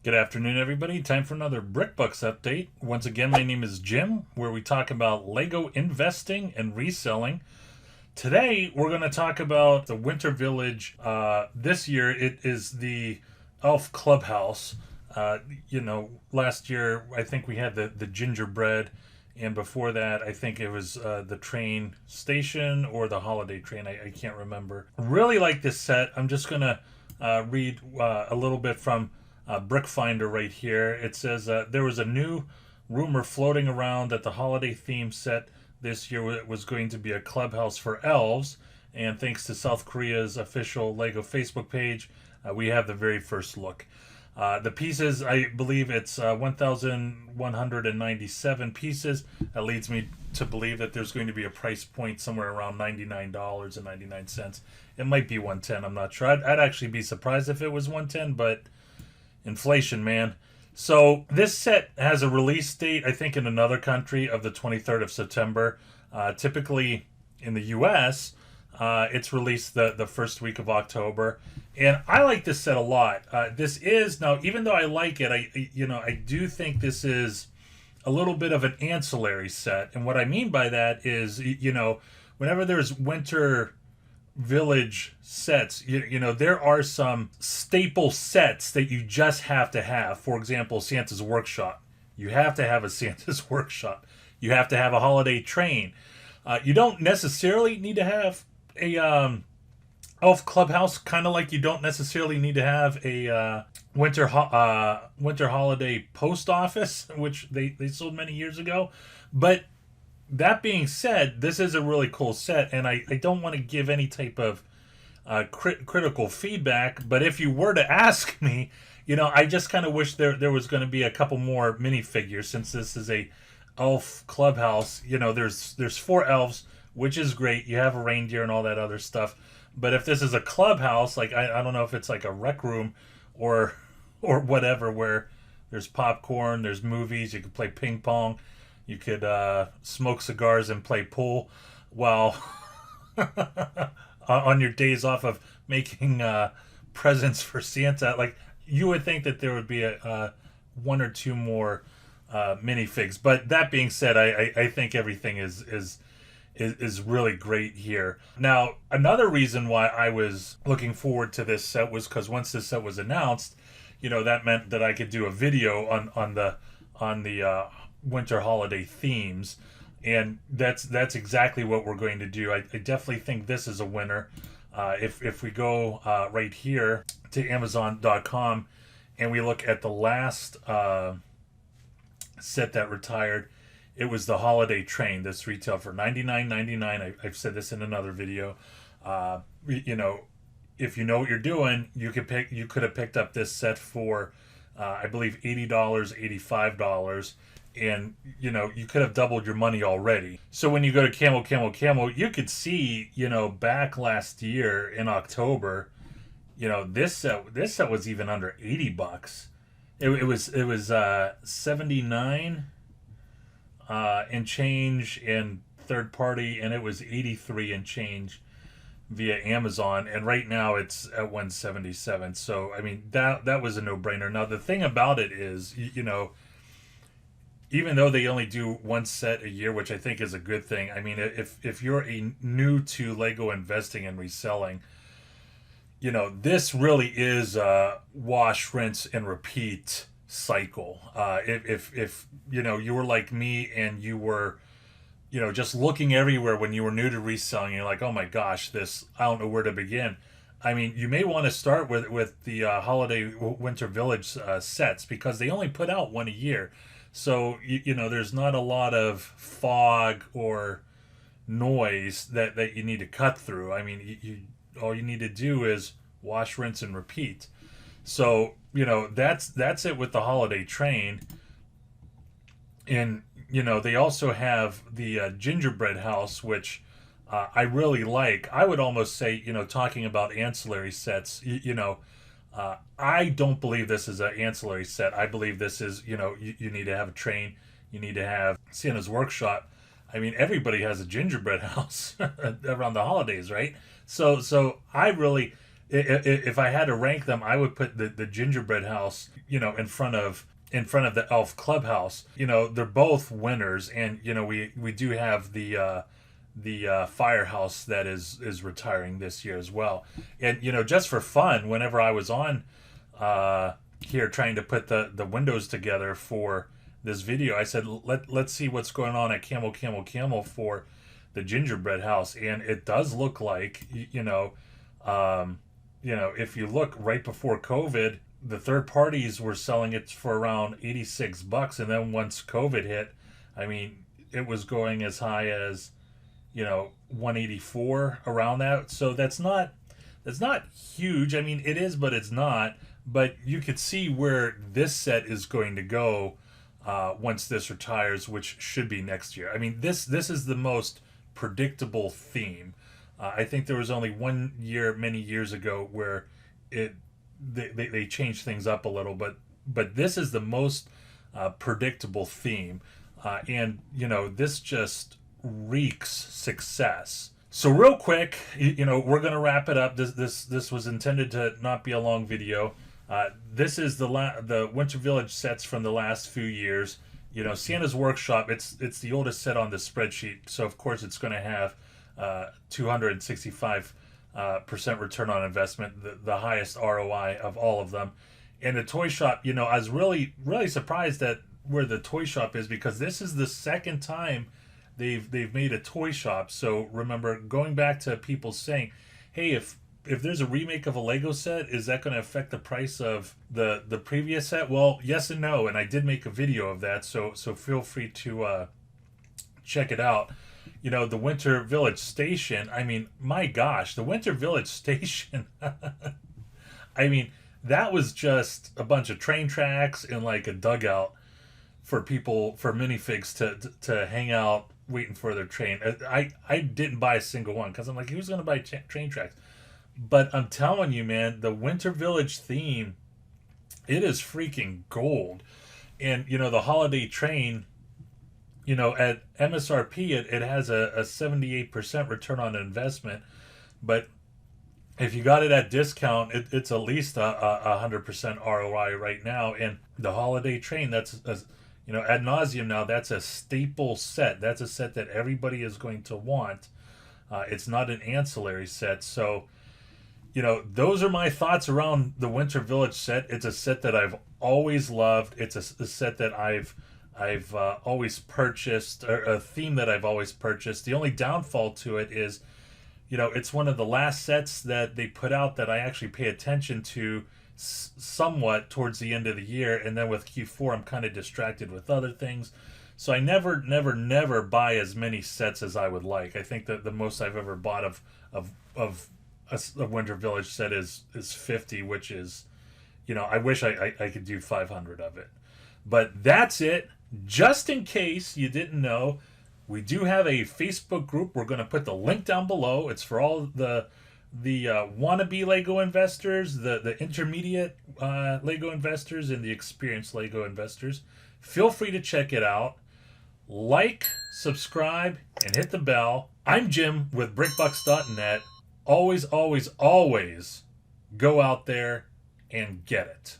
Good afternoon, everybody. Time for another BrickBucks update. Once again, my name is Jim, where we talk about Lego investing and reselling. Today, we're going to talk about the Winter Village. This year, it is the Elf Clubhouse. Last year, I think we had the gingerbread, and before that, I think it was the train station or the holiday train. I can't remember. Really like this set. I'm just going to read a little bit from Brick Finder right here. It says there was a new rumor floating around that the holiday theme set this year was going to be a clubhouse for elves, and thanks to South Korea's official Lego Facebook page, we have the very first look. The pieces, I believe it's 1,197 pieces. That leads me to believe that there's going to be a price point somewhere around $99.99. It might be 110. I'm not sure. I'd actually be surprised if it was 110, but inflation, man. So this set has a release date, I think, in another country of the 23rd of September. Typically in the U.S., it's released the first week of October. And I like this set a lot. This is, now, even though I like it, I do think this is a little bit of an ancillary set. And what I mean by that is, whenever there's Winter Village sets, there are some staple sets that you just have to have. For example, Santa's Workshop. You have to have a Santa's Workshop. You have to have a holiday train. You don't necessarily need to have a Elf Clubhouse, kind of like you don't necessarily need to have a winter holiday post office, which they sold many years ago. But that being said, this is a really cool set, and I don't want to give any type of critical feedback, but if you were to ask me, I just kind of wish there was going to be a couple more minifigures, since this is a elf clubhouse. There's 4 elves, which is great. You have a reindeer and all that other stuff. But if this is a clubhouse, like I don't know if it's like a rec room or whatever, where there's popcorn, there's movies, you can play ping pong, you could smoke cigars and play pool while on your days off of making presents for Santa. Like, you would think that there would be a 1 or 2 more minifigs. But that being said, I think everything is really great here. Now, another reason why I was looking forward to this set was because once this set was announced, that meant that I could do a video on the winter holiday themes, and that's exactly what we're going to do. I definitely think this is a winner. If we go right here to Amazon.com and we look at the last set that retired, it was the holiday train. This retailed for $99.99. I've said this in another video. If you know what you're doing, you could have picked up this set for I believe $80, $85. And you could have doubled your money already. So when you go to Camel, you could see, back last year in October, this set was even under $80. It was 79 and change in third party, and it was 83 and change via Amazon, and right now it's at 177. So I mean, that was a no-brainer. Now the thing about it is, even though they only do one set a year, which I think is a good thing. I mean, if you're new to Lego investing and reselling, this really is a wash, rinse, and repeat cycle. If you were like me and you were, just looking everywhere when you were new to reselling, you're like, oh my gosh, I don't know where to begin. I mean, you may want to start with the Holiday Winter Village sets, because they only put out one a year. So, there's not a lot of fog or noise that you need to cut through. I mean, all you need to do is wash, rinse, and repeat. So, that's it with the holiday train. And, they also have the gingerbread house, which I really like. I would almost say, talking about ancillary sets, I don't believe this is an ancillary set. I believe this is, you need to have a train. You need to have Santa's Workshop. I mean, everybody has a gingerbread house around the holidays, right? So I really, If I had to rank them, I would put the gingerbread house, in front of the elf clubhouse. They're both winners, and we do have the firehouse that is retiring this year as well. And just for fun, whenever I was on here trying to put the windows together for this video, I said let's see what's going on at Camel for the gingerbread house, and it does look like if you look right before COVID, the third parties were selling it for around $86, and then once COVID hit, I mean, it was going as high as 184, around that. So that's not huge. I mean, it is, but it's not. But you could see where this set is going to go once this retires, which should be next year. I mean, this is the most predictable theme. I think there was only one year, many years ago, where they changed things up a little, but this is the most predictable theme, and this just reeks success. So real quick, we're gonna wrap it up. This was intended to not be a long video. This is the Winter Village sets from the last few years. Santa's Workshop. It's the oldest set on the spreadsheet, so of course it's going to have 265% return on investment, the highest ROI of all of them. And the toy shop, I was really really surprised at where the toy shop is, because this is the second time they've made a toy shop. So remember, going back to people saying, hey, if there's a remake of a Lego set, is that going to affect the price of the previous set? Well, yes and no, and I did make a video of that, so feel free to check it out. The Winter Village Station, I mean, my gosh, the Winter Village Station, I mean, that was just a bunch of train tracks and like a dugout for people, for minifigs to hang out waiting for their train. I didn't buy a single one because I'm like, who's going to buy train tracks? But I'm telling you, man, the Winter Village theme, it is freaking gold. And, the holiday train, at MSRP, it has a 78% return on investment. But if you got it at discount, it's at least a 100% ROI right now. And the holiday train, that's, ad nauseum now, that's a staple set. That's a set that everybody is going to want. It's not an ancillary set. So, those are my thoughts around the Winter Village set. It's a set that I've always loved. It's a set that I've always purchased, or a theme that I've always purchased. The only downfall to it is, it's one of the last sets that they put out that I actually pay attention to somewhat towards the end of the year. And then with Q4, I'm kind of distracted with other things. So I never buy as many sets as I would like. I think that the most I've ever bought of a Winter Village set is 50, which is, I wish I could do 500 of it. But that's it. Just in case you didn't know, we do have a Facebook group. We're going to put the link down below. It's for all the wannabe Lego investors, the intermediate Lego investors, and the experienced Lego investors. Feel free to check it out. Like, subscribe, and hit the bell. I'm Jim with BrickBucks.net. Always, always, always go out there and get it.